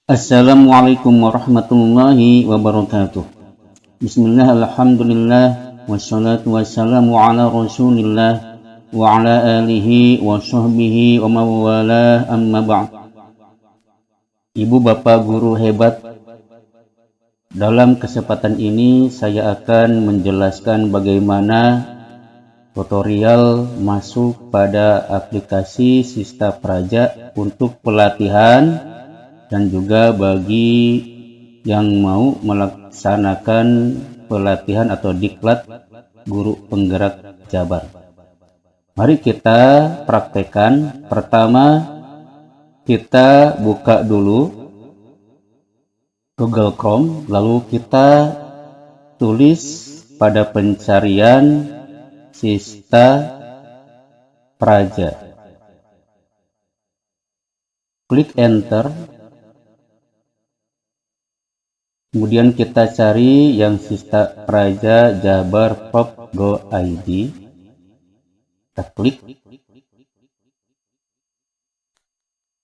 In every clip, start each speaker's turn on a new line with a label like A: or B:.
A: Assalamualaikum warahmatullahi wabarakatuh. Bismillah, alhamdulillah, wassalatu wassalamu ala rasulillah wa ala alihi wa sahbihi wa mawalah amma ba'd. Ibu bapak guru hebat, dalam kesempatan ini saya akan menjelaskan bagaimana tutorial masuk pada aplikasi Sista Praja untuk pelatihan dan juga bagi yang mau melaksanakan pelatihan atau diklat guru penggerak Jabar. Mari kita praktekkan. Pertama, kita buka dulu Google Chrome, lalu kita tulis pada pencarian Sista Praja. Klik enter. Kemudian kita cari yang Sista Praja Jabar Pop Go ID. Kita klik.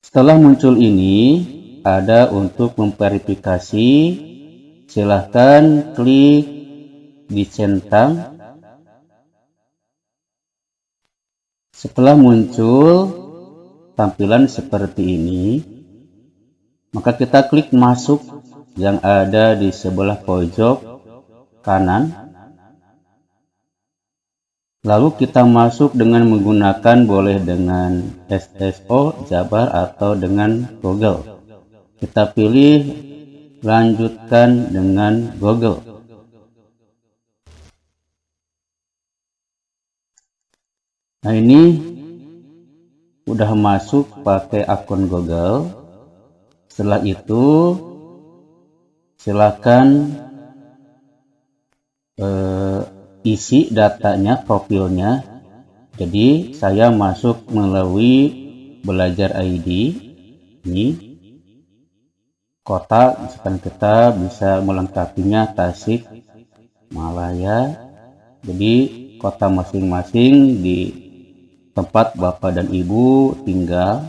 A: Setelah muncul ini, ada untuk memverifikasi. Silahkan klik dicentang. Setelah muncul tampilan seperti ini, maka kita klik masuk yang ada di sebelah pojok kanan. Lalu kita masuk dengan menggunakan boleh dengan SSO Jabar atau dengan Google. Kita pilih lanjutkan dengan Google. Nah, ini udah masuk pakai akun Google. Setelah itu silakan isi datanya, profilnya. Jadi saya masuk melalui Belajar ID. Ini kota, misalkan kita bisa melengkapinya Tasik Malaya. Jadi kota masing-masing di tempat Bapak dan Ibu tinggal,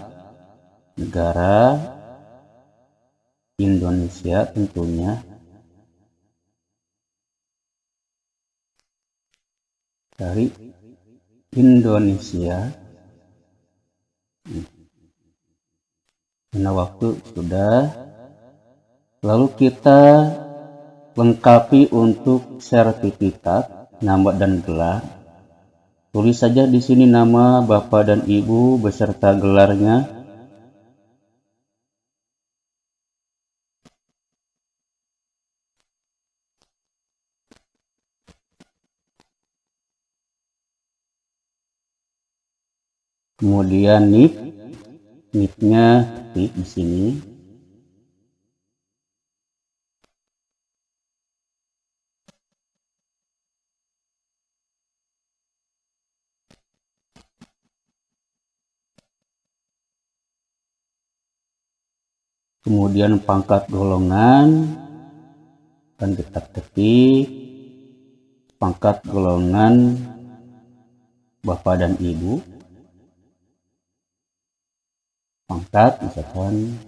A: negara Indonesia tentunya. Dari Indonesia. Karena waktu sudah. Lalu kita lengkapi untuk sertifikat, nama dan gelar. Tulis saja di sini nama Bapak dan Ibu beserta gelarnya. Kemudian NIP-nya di sini. Kemudian pangkat golongan akan kita ketik, pangkat golongan Bapak dan Ibu, pangkat misalkan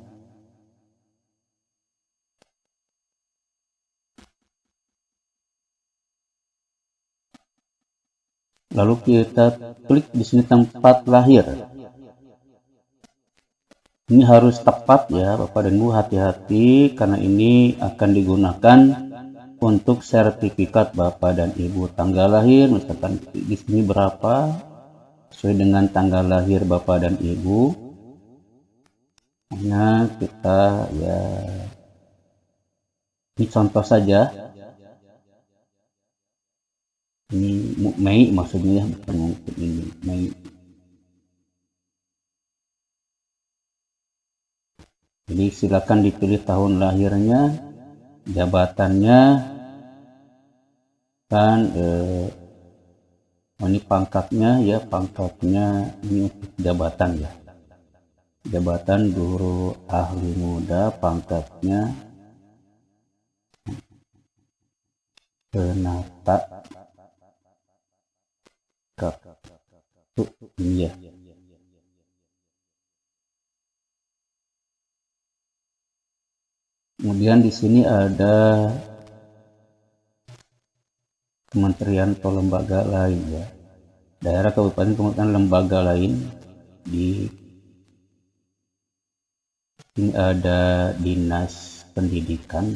A: lalu kita klik di sini tempat lahir. Ini harus tepat ya Bapak dan Ibu, hati-hati karena ini akan digunakan untuk sertifikat Bapak dan Ibu. Tanggal lahir misalkan di sini berapa sesuai dengan tanggal lahir Bapak dan Ibu. Nah, kita ya ini contoh saja. Ini Mei maksudnya, bukan mungkin ini Mei. Jadi silakan dipilih tahun lahirnya, jabatannya, kan ini pangkatnya ya, pangkatnya ini untuk jabatan ya, jabatan guru ahli muda, pangkatnya penata ini ya. Kemudian di sini ada kementerian atau lembaga lain ya. Daerah, kabupaten, kemudian lembaga lain. Di sini ada dinas pendidikan.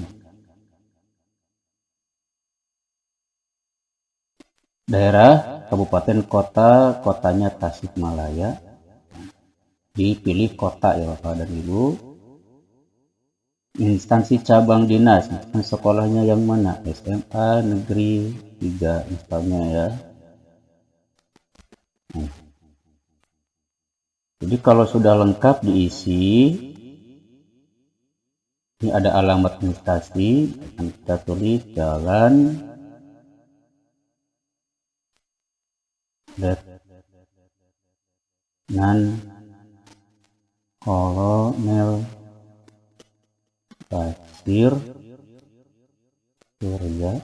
A: Daerah, kabupaten, kota, kotanya Tasikmalaya. Dipilih kota ya Bapak dan Ibu. Instansi cabang dinas, sekolahnya yang mana? SMA negeri 3 misalnya ya. Jadi kalau sudah lengkap diisi, ini ada alamat instansi, akan kita tulis jalan Letnan Kolonel Basir Surya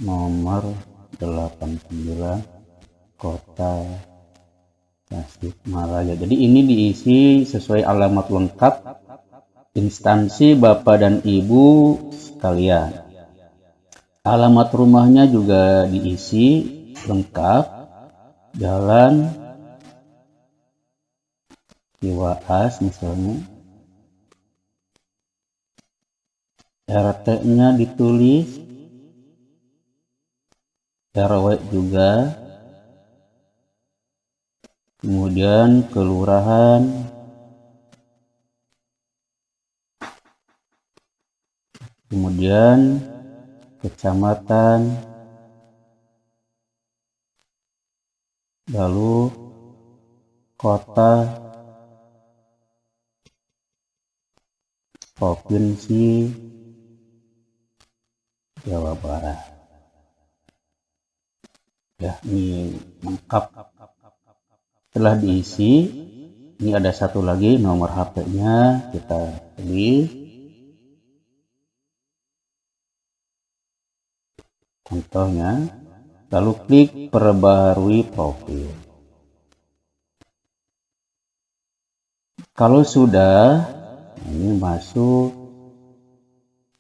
A: nomor 89 Kota Tasikmalaya. Jadi ini diisi sesuai alamat lengkap instansi Bapak dan Ibu sekalian. Alamat rumahnya juga diisi lengkap. Jalan Ciwaas misalnya. RT-nya ditulis, RW juga, kemudian kelurahan, kemudian kecamatan, lalu kota, provinsi Jawa Barat. Ya, ini lengkap. Setelah diisi, ini ada satu lagi nomor HP-nya, kita pilih. Contohnya, lalu klik perbarui profil. Kalau sudah, ini masuk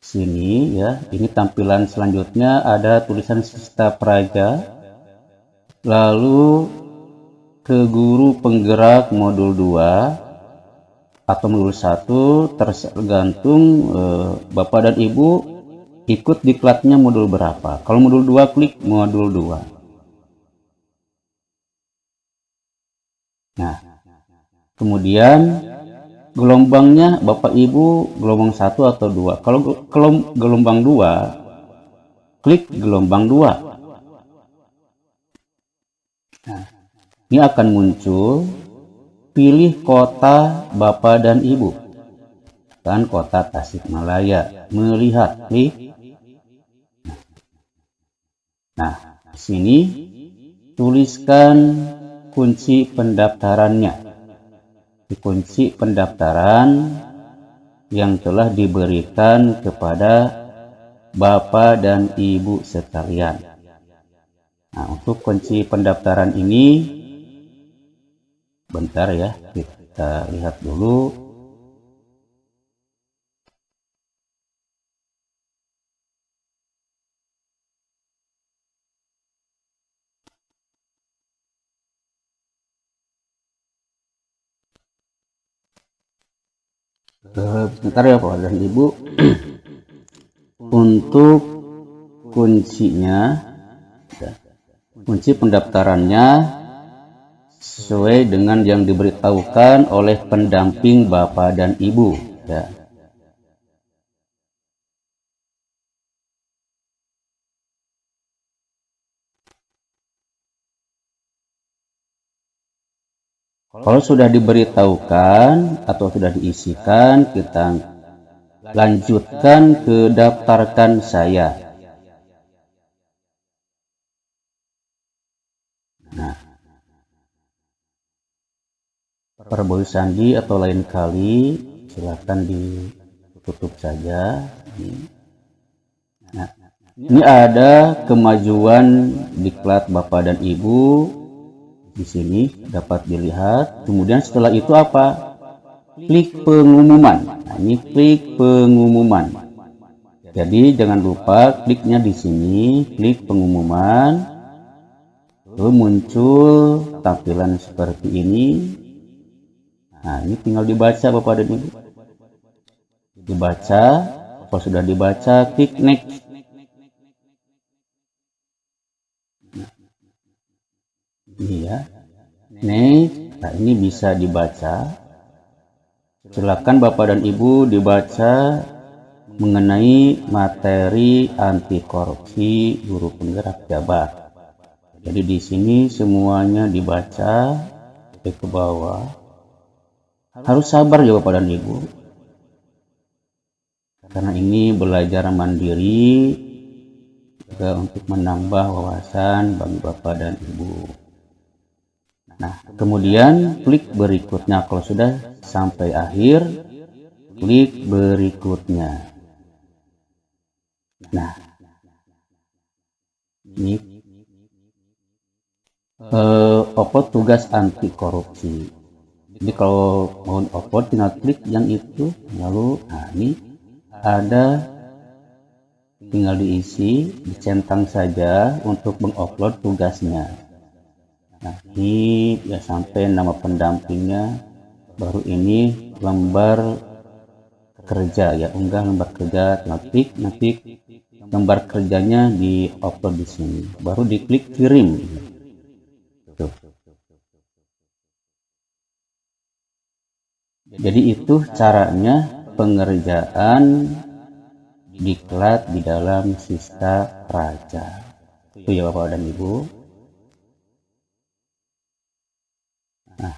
A: sini ya. Ini tampilan selanjutnya ada tulisan Sista Praja. Lalu ke guru penggerak modul 2 atau modul 1 tergantung Bapak dan Ibu ikut diklatnya modul berapa. Kalau modul 2 klik modul 2. Nah, kemudian gelombangnya Bapak Ibu gelombang 1 atau 2. Kalau gelombang 2, klik gelombang 2. Nah, ini akan muncul pilih kota Bapak dan Ibu. Kan kota Tasikmalaya. Melihat, klik. Nah, di sini tuliskan kunci pendaftarannya. Di kunci pendaftaran yang telah diberikan kepada Bapak dan Ibu sekalian. Nah, untuk kunci pendaftaran ini, bentar ya, kita lihat dulu. Sebentar ya Bapak dan Ibu. Untuk kuncinya, kunci pendaftarannya sesuai dengan yang diberitahukan oleh pendamping Bapak dan Ibu ya. Kalau sudah diberitahukan atau sudah diisikan, kita lanjutkan ke daftarkan saya. Nah, Prabowo Sandi atau lain kali silakan ditutup saja. Nah, ini ada kemajuan diklat Bapak dan Ibu. Di sini dapat dilihat. Kemudian setelah itu apa? klik pengumuman. Nah, ini klik pengumuman. Jadi jangan lupa kliknya di sini, klik pengumuman. Lalu muncul tampilan seperti ini. Nah, ini tinggal dibaca Bapak dan Ibu. Dibaca, kalau sudah dibaca, klik next. Ini ya, next. Nah, ini bisa dibaca. Silakan Bapak dan Ibu dibaca mengenai materi anti korupsi guru penggerak Jabar. Jadi di sini semuanya dibaca ke bawah. Harus sabar ya Bapak dan Ibu. Karena ini belajar mandiri juga untuk menambah wawasan bagi Bapak dan Ibu. Nah, kemudian klik berikutnya. Kalau sudah sampai akhir, klik berikutnya. Nah, ini upload tugas anti korupsi. Jadi kalau mau upload tinggal klik yang itu, lalu nah ini ada, tinggal diisi, dicentang saja untuk mengupload tugasnya. Nah, ini ya sampai nama pendampingnya, baru ini lembar kerja ya, unggah lembar kerja, tinggal klik, nanti lembar kerjanya di upload di sini, baru diklik kirim. Tuh. Jadi itu caranya pengerjaan diklat di dalam Sista Raja. Itu ya Bapak dan Ibu. Nah,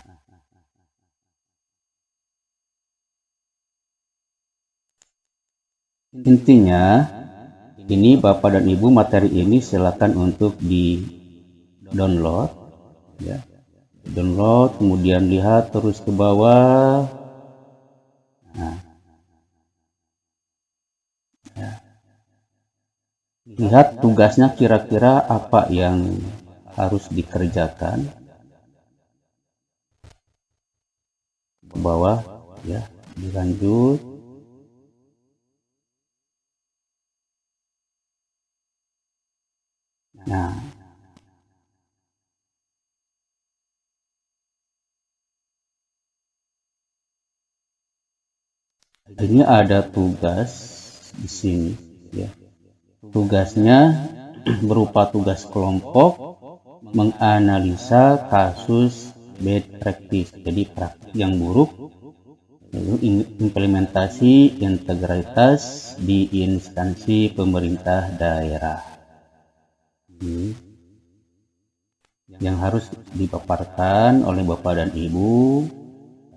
A: intinya ini Bapak dan Ibu, materi ini silakan untuk di download ya. Download, kemudian lihat terus ke bawah. Nah, ya. Lihat tugasnya kira-kira apa yang harus dikerjakan. Ke bawah ya, dilanjut. Nah, ini ada tugas di sini ya. Tugasnya berupa tugas kelompok menganalisa kasus bad practice, jadi praktik yang buruk, lalu implementasi integritas di instansi pemerintah daerah. Yang harus dipaparkan oleh Bapak dan Ibu,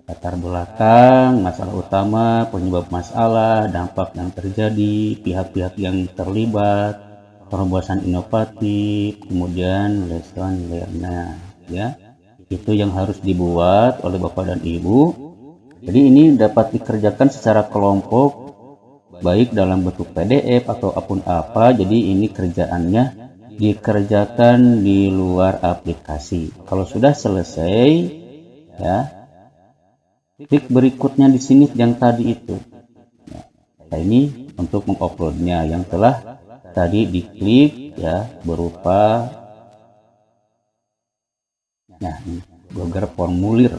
A: latar belakang, masalah utama, penyebab masalah, dampak yang terjadi, pihak-pihak yang terlibat, terobosan inovatif, kemudian lesson learned ya. Itu yang harus dibuat oleh Bapak dan Ibu. Jadi ini dapat dikerjakan secara kelompok, baik dalam bentuk PDF atau apapun apa. Jadi ini kerjaannya dikerjakan di luar aplikasi. Kalau sudah selesai ya, klik berikutnya di sini yang tadi itu. Nah, ini untuk menguploadnya yang telah tadi diklik ya, berupa nah ini Google formulir.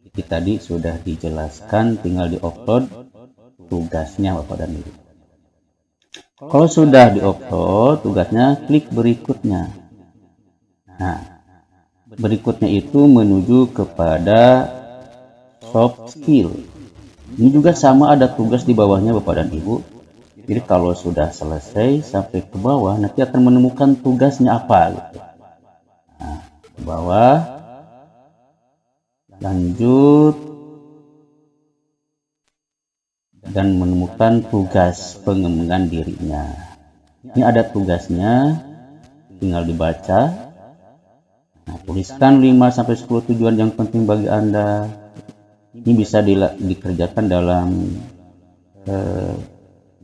A: Jadi tadi sudah dijelaskan, tinggal diupload tugasnya Bapak dan Ibu. Kalau sudah diupload tugasnya, klik berikutnya. Nah, berikutnya itu menuju kepada soft skill. Ini juga sama, ada tugas di bawahnya Bapak dan Ibu. Jadi kalau sudah selesai sampai ke bawah, nanti akan menemukan tugasnya apa gitu. Nah, ke bawah, lanjut, dan menemukan tugas pengembangan dirinya. Ini ada tugasnya, tinggal dibaca. Nah, tuliskan 5-10 tujuan yang penting bagi Anda. Ini bisa dikerjakan dalam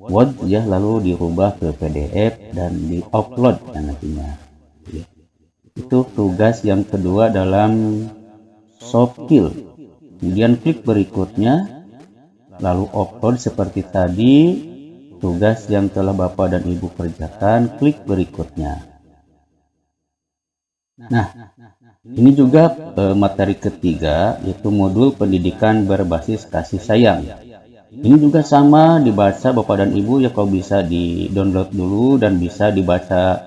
A: Word ya, lalu dirubah ke PDF dan diupload nantinya. Itu tugas yang kedua dalam soft skill. kemudian klik berikutnya, lalu upload seperti tadi. Tugas yang telah Bapak dan Ibu kerjakan, klik berikutnya. Nah, ini juga materi ketiga, yaitu modul pendidikan berbasis kasih sayang. Ini juga sama, dibaca Bapak dan Ibu ya, kalau bisa di-download dulu dan bisa dibaca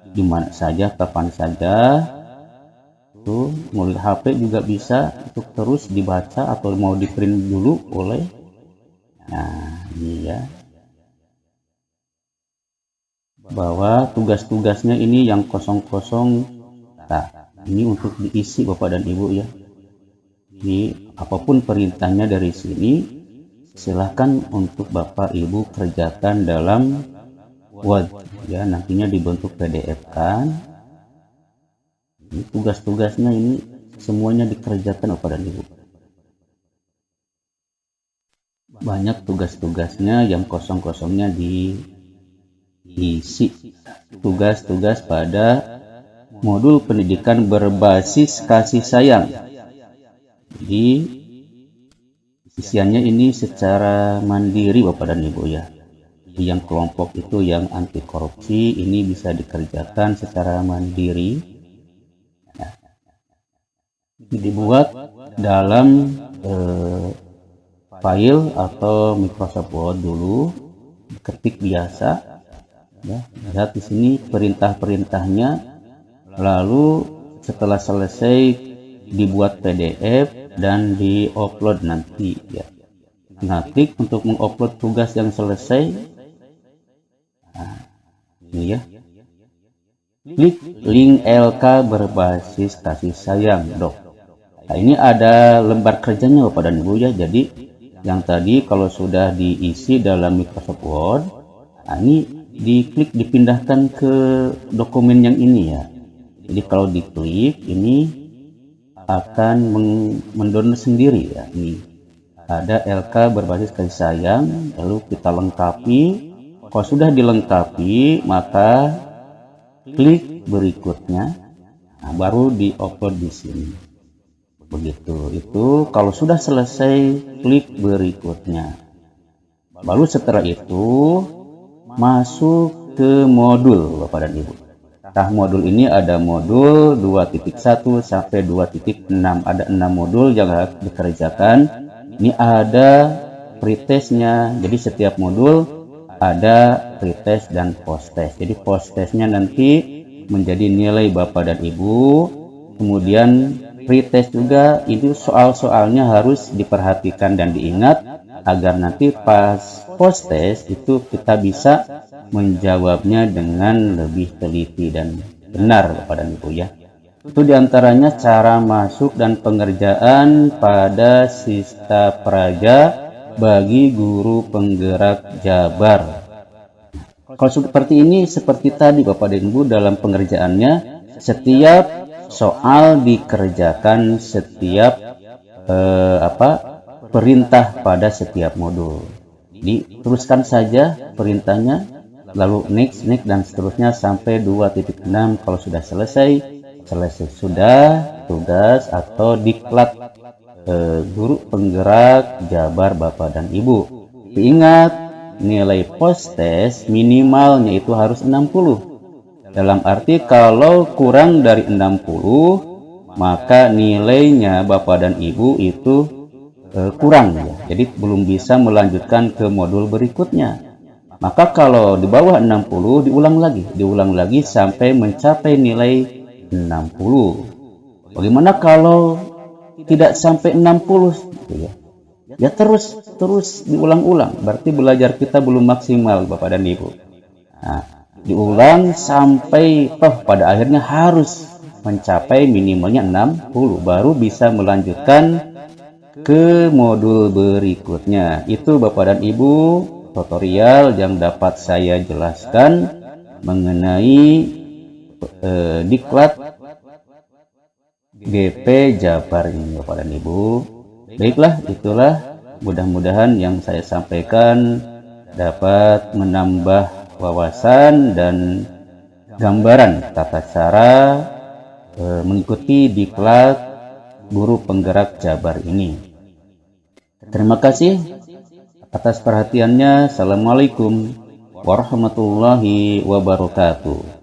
A: di mana saja, kapan saja. Tuh, melalui HP juga bisa untuk terus dibaca atau mau di-print dulu boleh. Nah, ini ya. Bahwa tugas-tugasnya ini yang kosong-kosong, nah ini untuk diisi Bapak dan Ibu ya. Ini apapun perintahnya dari sini, silahkan untuk Bapak Ibu kerjakan dalam Word ya, nantinya dibentuk PDF kan. Ini tugas-tugasnya ini semuanya dikerjakan Bapak dan Ibu. Banyak tugas-tugasnya yang kosong-kosongnya diisi. Tugas-tugas pada modul pendidikan berbasis kasih sayang. Jadi isiannya ini secara mandiri Bapak dan Ibu ya. Yang kelompok itu yang anti korupsi ini bisa dikerjakan secara mandiri. Nah, dibuat dalam file atau Microsoft Word dulu, ketik biasa. Ya, lihat di sini perintah-perintahnya, lalu setelah selesai dibuat PDF dan diupload nanti ya. Nah, klik untuk mengupload tugas yang selesai. Nah, ini ya. Klik link LK berbasis kasih sayang, Dok. Nah, ini ada lembar kerjanya Bapak dan Ibu ya. Jadi yang tadi kalau sudah diisi dalam Microsoft Word, nah ini diklik dipindahkan ke dokumen yang ini ya. Jadi kalau diklik ini akan mendownload sendiri ya. Ini ada LK berbasis kasih sayang, lalu kita lengkapi. Kalau sudah dilengkapi maka klik berikutnya, nah, baru diupload di sini. Begitu. Itu kalau sudah selesai klik berikutnya. Baru setelah itu masuk ke modul Bapak dan Ibu. Nah, modul ini ada modul 2.1 sampai 2.6. Ada 6 modul yang harus dikerjakan. Ini ada pretestnya. Jadi setiap modul ada pretest dan posttest. Jadi posttestnya nanti menjadi nilai Bapak dan Ibu. Kemudian pretest juga itu soal-soalnya harus diperhatikan dan diingat agar nanti pas posttest itu kita bisa menjawabnya dengan lebih teliti dan benar Bapak dan Ibu ya. Itu diantaranya cara masuk dan pengerjaan pada Sista Praja bagi guru penggerak Jabar. Kalau seperti ini, seperti tadi Bapak dan Ibu dalam pengerjaannya, setiap soal dikerjakan setiap perintah pada setiap modul. Jadi teruskan saja perintahnya, lalu next dan seterusnya sampai 2.6. Kalau sudah selesai sudah tugas atau diklat guru penggerak Jabar Bapak dan Ibu. Ingat, nilai posttest minimalnya itu harus 60. Dalam arti kalau kurang dari 60 maka nilainya Bapak dan Ibu itu kurang ya. Jadi belum bisa melanjutkan ke modul berikutnya. Maka kalau di bawah 60 diulang lagi sampai mencapai nilai 60. Bagaimana kalau tidak sampai 60 gitu ya? Ya terus diulang-ulang. Berarti belajar kita belum maksimal Bapak dan Ibu. Nah, diulang sampai pada akhirnya harus mencapai minimalnya 60 baru bisa melanjutkan ke modul berikutnya. Itu Bapak dan Ibu tutorial yang dapat saya jelaskan mengenai diklat GP Jabar ini Bapak dan Ibu. Baiklah, itulah mudah-mudahan yang saya sampaikan dapat menambah wawasan dan gambaran tata cara mengikuti diklat guru penggerak Jabar ini. Terima kasih atas perhatiannya. Assalamualaikum warahmatullahi wabarakatuh.